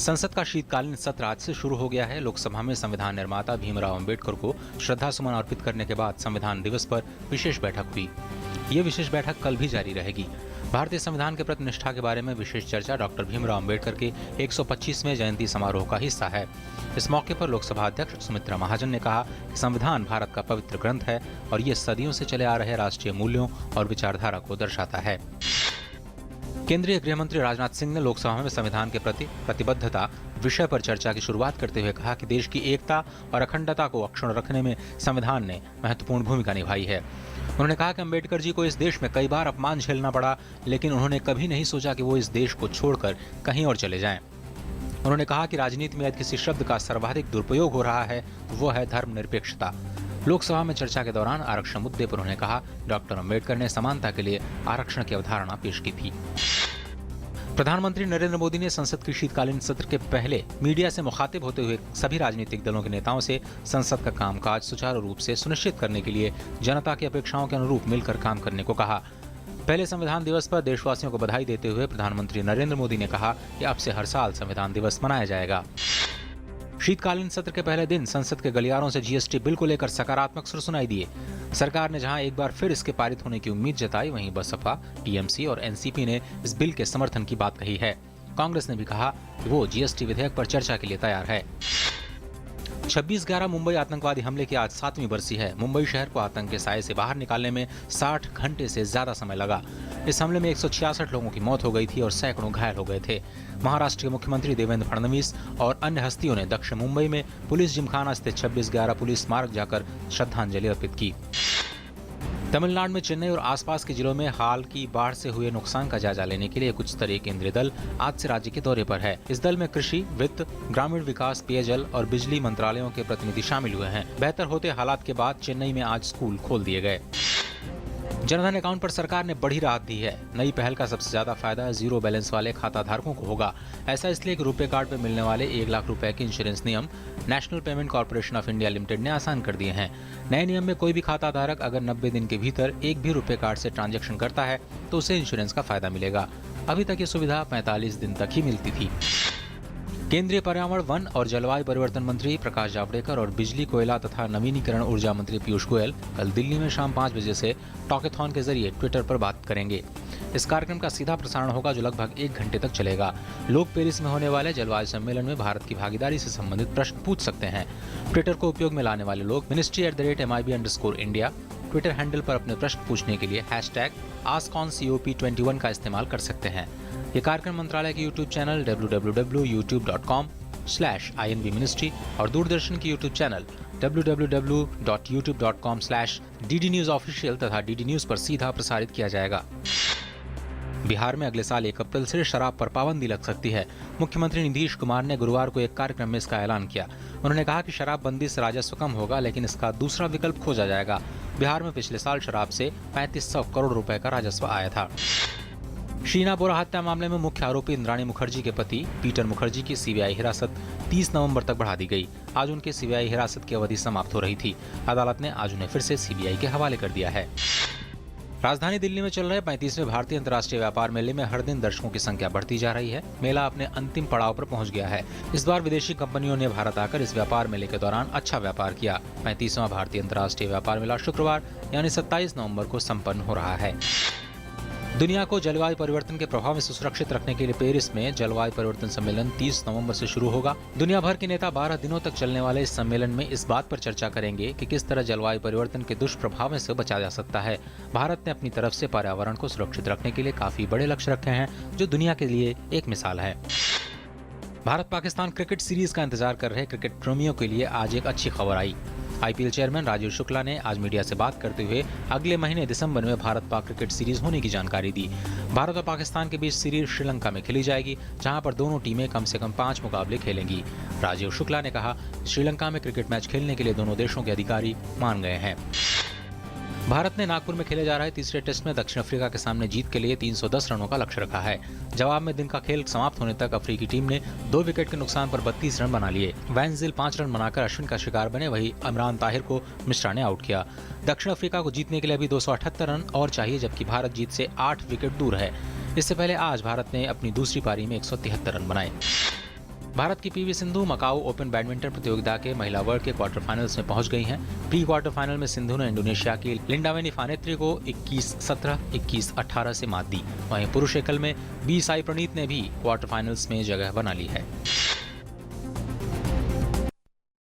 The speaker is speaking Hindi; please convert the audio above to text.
संसद का शीतकालीन सत्र आज से शुरू हो गया है। लोकसभा में संविधान निर्माता भीमराव अंबेडकर को श्रद्धासुमन अर्पित करने के बाद संविधान दिवस पर विशेष बैठक हुई। ये विशेष बैठक कल भी जारी रहेगी। भारतीय संविधान के प्रति निष्ठा के बारे में विशेष चर्चा डॉक्टर भीमराव अंबेडकर के 125वें जयंती समारोह का हिस्सा है। इस मौके पर लोकसभा अध्यक्ष सुमित्रा महाजन ने कहा कि संविधान भारत का पवित्र ग्रंथ है और ये सदियों से चले आ रहे राष्ट्रीय मूल्यों और विचारधारा को दर्शाता है। केंद्रीय गृह मंत्री राजनाथ सिंह ने लोकसभा में संविधान के प्रति प्रतिबद्धता विषय पर चर्चा की शुरुआत करते हुए कहा कि देश की एकता और अखंडता को अक्षुण्ण रखने में संविधान ने महत्वपूर्ण भूमिका निभाई है। उन्होंने कहा कि अंबेडकर जी को इस देश में कई बार अपमान झेलना पड़ा, लेकिन उन्होंने कभी नहीं सोचा कि वो इस देश को छोड़कर कहीं और चले जाएं। उन्होंने कहा कि राजनीति में यदि किसी शब्द का सर्वाधिक दुरुपयोग हो रहा है वो है धर्मनिरपेक्षता। लोकसभा में चर्चा के दौरान आरक्षण मुद्दे पर उन्होंने कहा डॉक्टर अंबेडकर ने समानता के लिए आरक्षण की अवधारणा पेश की थी। प्रधानमंत्री नरेंद्र मोदी ने संसद के शीतकालीन सत्र के पहले मीडिया से मुखातिब होते हुए सभी राजनीतिक दलों के नेताओं से संसद का कामकाज सुचारू रूप से सुनिश्चित करने के लिए जनता की अपेक्षाओं के अनुरूप मिलकर काम करने को कहा। पहले संविधान दिवस पर देशवासियों को बधाई देते हुए प्रधानमंत्री नरेंद्र मोदी ने कहा कि अब से हर साल संविधान दिवस मनाया जाएगा। शीतकालीन सत्र के पहले दिन संसद के गलियारों से जीएसटी बिल को लेकर सकारात्मक सुर सुनाई दिए। सरकार ने जहां एक बार फिर इसके पारित होने की उम्मीद जताई, वहीं बसपा, टीएमसी और एनसीपी ने इस बिल के समर्थन की बात कही है। कांग्रेस ने भी कहा कि वो जीएसटी विधेयक पर चर्चा के लिए तैयार है। 26/11 मुंबई आतंकवादी हमले की आज 7वीं बरसी है। मुंबई शहर को आतंक के साए से बाहर निकालने में 60 घंटे से ज्यादा समय लगा। इस हमले में 166 लोगों की मौत हो गई थी और सैकड़ों घायल हो गए थे। महाराष्ट्र के मुख्यमंत्री देवेंद्र फडणवीस और अन्य हस्तियों ने दक्षिण मुंबई में पुलिस जिमखाना स्थित 26/11 पुलिस स्मारक जाकर श्रद्धांजलि अर्पित की। तमिलनाडु में चेन्नई और आसपास के जिलों में हाल की बाढ़ से हुए नुकसान का जायजा लेने के लिए कुछ स्तरीय केंद्रीय दल आज से राज्य के दौरे पर है। इस दल में कृषि, वित्त, ग्रामीण विकास, पेयजल और बिजली मंत्रालयों के प्रतिनिधि शामिल हुए हैं। बेहतर होते हालात के बाद चेन्नई में आज स्कूल खोल दिए गए। जनधन अकाउंट पर सरकार ने बड़ी राहत दी है। नई पहल का सबसे ज्यादा फायदा जीरो बैलेंस वाले खाता धारकों को होगा। ऐसा इसलिए कि रुपए कार्ड पर मिलने वाले 1 लाख रुपए के इंश्योरेंस नियम national payment corporation of India limited ने आसान कर दिए हैं। नए नियम में कोई भी खाता धारक अगर 90 दिन के भीतर एक भी रुपए कार्ड से ट्रांजैक्शन करता है तो उसे इंश्योरेंस का फायदा मिलेगा। अभी तक ये सुविधा 45 दिन तक ही मिलती थी। केंद्रीय पर्यावरण, वन और जलवायु परिवर्तन मंत्री प्रकाश जावड़ेकर और बिजली, कोयला तथा नवीनीकरण ऊर्जा मंत्री पीयूष गोयल कल दिल्ली में शाम 5 बजे से टॉकेथॉन के जरिए ट्विटर पर बात करेंगे। इस कार्यक्रम का सीधा प्रसारण होगा जो लगभग 1 घंटे तक चलेगा। लोग पेरिस में होने वाले जलवायु सम्मेलन में भारत की भागीदारी से संबंधित प्रश्न पूछ सकते हैं। ट्विटर को उपयोग में लाने वाले लोग ministry@mib_India ट्विटर हैंडल पर अपने प्रश्न पूछने के लिए #AskOnCOP21 का इस्तेमाल कर सकते हैं। ये कार्यक्रम मंत्रालय के यूट्यूब चैनल www.youtube.com/INVMinistry और दूरदर्शन की यूट्यूब चैनल www.youtube.com/DDNewsOfficial तथा DD News पर सीधा प्रसारित किया जाएगा। बिहार में अगले साल 1 अप्रैल से शराब पर पाबंदी लग सकती है। मुख्यमंत्री नीतीश कुमार ने गुरुवार को एक कार्यक्रम में इसका ऐलान किया। उन्होंने कहा कि शराबबंदी से राजस्व कम होगा, लेकिन इसका दूसरा विकल्प खोजा जाएगा। बिहार में पिछले साल शराब से 3500 करोड़ रुपए का राजस्व आया था। शीना बोरा हत्या मामले में मुख्य आरोपी इंद्राणी मुखर्जी के पति पीटर मुखर्जी की सीबीआई हिरासत 30 नवंबर तक बढ़ा दी गई। आज उनके सीबीआई हिरासत की अवधि समाप्त हो रही थी। अदालत ने आज उन्हें फिर से सीबीआई के हवाले कर दिया है। राजधानी दिल्ली में चल रहे 35वें भारतीय अंतर्राष्ट्रीय व्यापार मेले में हर दिन दर्शकों की संख्या बढ़ती जा रही है। मेला अपने अंतिम पड़ाव पर पहुंच गया है। इस बार विदेशी कंपनियों ने भारत आकर इस व्यापार मेले के दौरान अच्छा व्यापार किया। 35वां भारतीय अंतर्राष्ट्रीय व्यापार मेला शुक्रवार यानी 27 नवंबर को संपन्न हो रहा है। दुनिया को जलवायु परिवर्तन के प्रभाव से सुरक्षित रखने के लिए पेरिस में जलवायु परिवर्तन सम्मेलन 30 नवंबर से शुरू होगा। दुनिया भर के नेता 12 दिनों तक चलने वाले इस सम्मेलन में इस बात पर चर्चा करेंगे कि किस तरह जलवायु परिवर्तन के दुष्प्रभावों से बचा जा सकता है। भारत ने अपनी तरफ से पर्यावरण को सुरक्षित रखने के लिए काफी बड़े लक्ष्य रखे हैं, जो दुनिया के लिए एक मिसाल है। भारत पाकिस्तान क्रिकेट सीरीज का इंतजार कर रहे क्रिकेट प्रेमियों के लिए आज एक अच्छी खबर आई। आईपीएल चेयरमैन राजीव शुक्ला ने आज मीडिया से बात करते हुए अगले महीने दिसंबर में भारत पाक क्रिकेट सीरीज होने की जानकारी दी। भारत और पाकिस्तान के बीच सीरीज श्रीलंका में खेली जाएगी, जहां पर दोनों टीमें कम से कम 5 मुकाबले खेलेंगी। राजीव शुक्ला ने कहा, श्रीलंका में क्रिकेट मैच खेलने के लिए दोनों देशों के अधिकारी मान गए हैं। भारत ने नागपुर में खेले जा रहे तीसरे टेस्ट में दक्षिण अफ्रीका के सामने जीत के लिए 310 रनों का लक्ष्य रखा है। जवाब में दिन का खेल समाप्त होने तक अफ्रीकी टीम ने 2 विकेट के नुकसान पर 32 रन बना लिए। वैनजिल 5 रन बनाकर अश्विन का शिकार बने, वहीं इमरान ताहिर को मिश्रा ने आउट किया। दक्षिण अफ्रीका को जीतने के लिए अभी 278 रन और चाहिए, जबकि भारत जीत से 8 विकेट दूर है। इससे पहले आज भारत ने अपनी दूसरी पारी में 173 रन बनाए। भारत की PV Sindhu Macau open badminton प्रतियोगिता के महिला वर्ग के क्वार्टर फाइनल्स में पहुंच गई हैं। प्री क्वार्टर फाइनल में सिंधु ने इंडोनेशिया की लिंडावेनी फानेत्री को 21-17, 21-18 से मात दी। वहीं पुरुष एकल में बी साई प्रणीत ने भी क्वार्टर फाइनल्स में जगह बना ली है।